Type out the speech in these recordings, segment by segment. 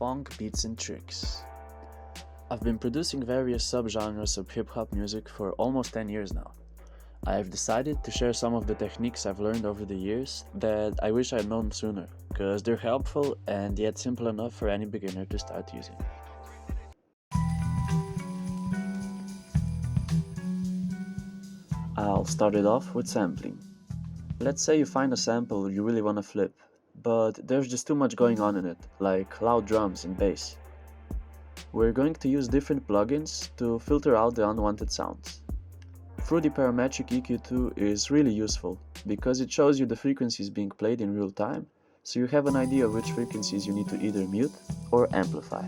Phonk beats and tricks. I've been producing various subgenres of hip-hop music for almost 10 years now. I've decided to share some of the techniques I've learned over the years that I wish I'd known sooner, because they're helpful and yet simple enough for any beginner to start using. I'll start it off with sampling. Let's say you find a sample you really want to flip, but there's just too much going on in it, like loud drums and bass. We're going to use different plugins to filter out the unwanted sounds. Fruity Parametric EQ2 is really useful because it shows you the frequencies being played in real time, so you have an idea of which frequencies you need to either mute or amplify.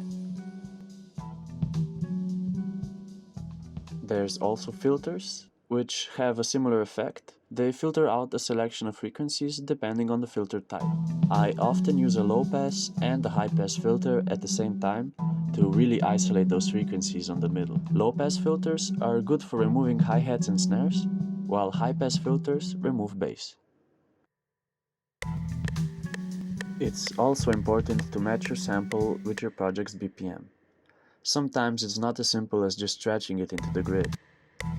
There's also filters, which have a similar effect. They filter out a selection of frequencies depending on the filter type. I often use a low pass and a high pass filter at the same time to really isolate those frequencies on the middle. Low pass filters are good for removing hi-hats and snares, while high pass filters remove bass. It's also important to match your sample with your project's BPM. Sometimes it's not as simple as just stretching it into the grid.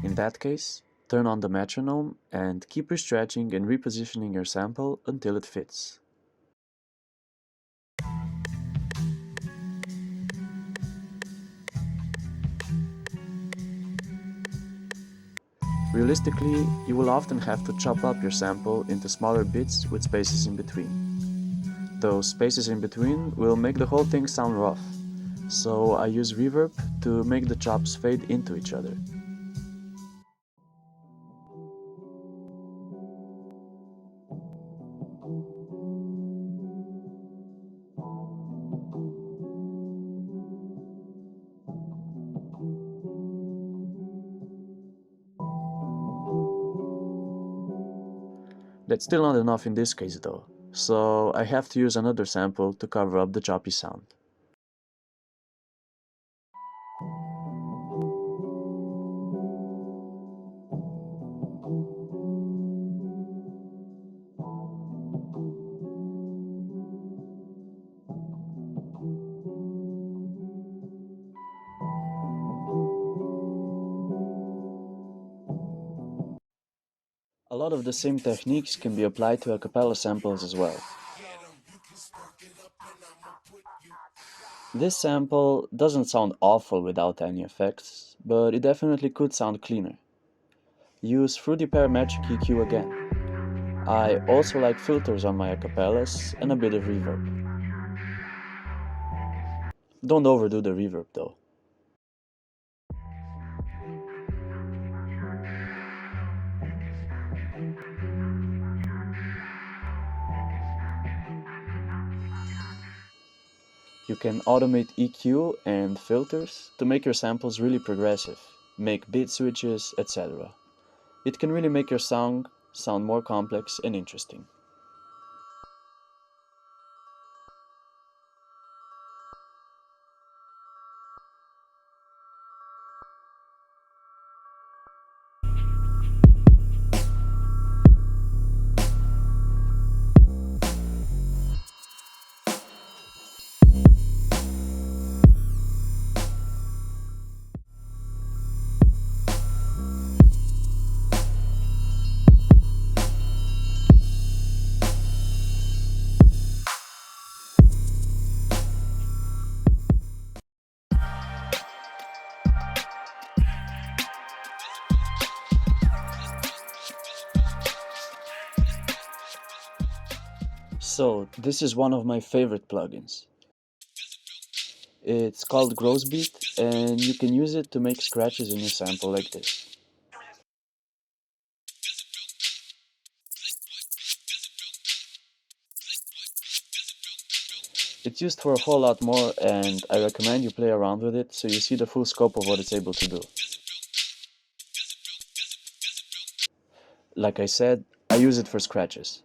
In that case, turn on the metronome and keep restretching and repositioning your sample until it fits. Realistically, you will often have to chop up your sample into smaller bits with spaces in between. Those spaces in between will make the whole thing sound rough, so I use reverb to make the chops fade into each other. That's still not enough in this case though, so I have to use another sample to cover up the choppy sound. A lot of the same techniques can be applied to a cappella samples as well. This sample doesn't sound awful without any effects, but it definitely could sound cleaner. Use Fruity Parametric EQ again. I also like filters on my acapellas and a bit of reverb. Don't overdo the reverb though. You can automate EQ and filters to make your samples really progressive, make beat switches, etc. It can really make your song sound more complex and interesting. So, this is one of my favorite plugins. It's called Beat, and you can use it to make scratches in your sample like this. It's used for a whole lot more, and I recommend you play around with it so you see the full scope of what it's able to do. Like I said, I use it for scratches.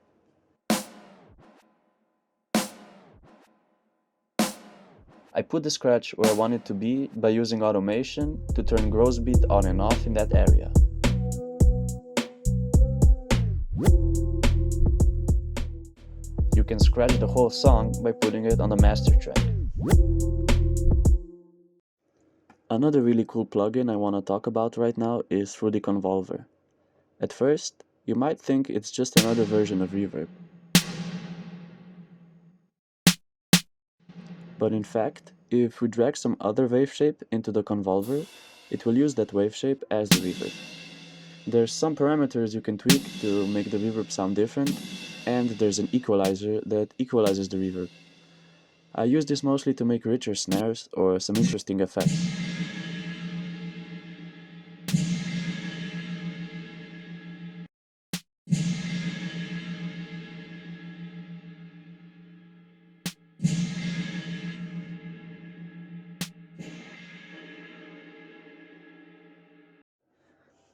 I put the scratch where I want it to be by using automation to turn Beat on and off in that area. You can scratch the whole song by putting it on the master track. Another really cool plugin I want to talk about right now is for the convolver. At first, you might think it's just another version of reverb, but in fact, if we drag some other wave shape into the convolver, it will use that wave shape as the reverb. There's some parameters you can tweak to make the reverb sound different, and there's an equalizer that equalizes the reverb. I use this mostly to make richer snares or some interesting effects.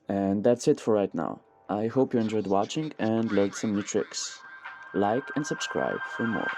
And that's it for right now. I hope you enjoyed watching and learned some new tricks. Like and subscribe for more.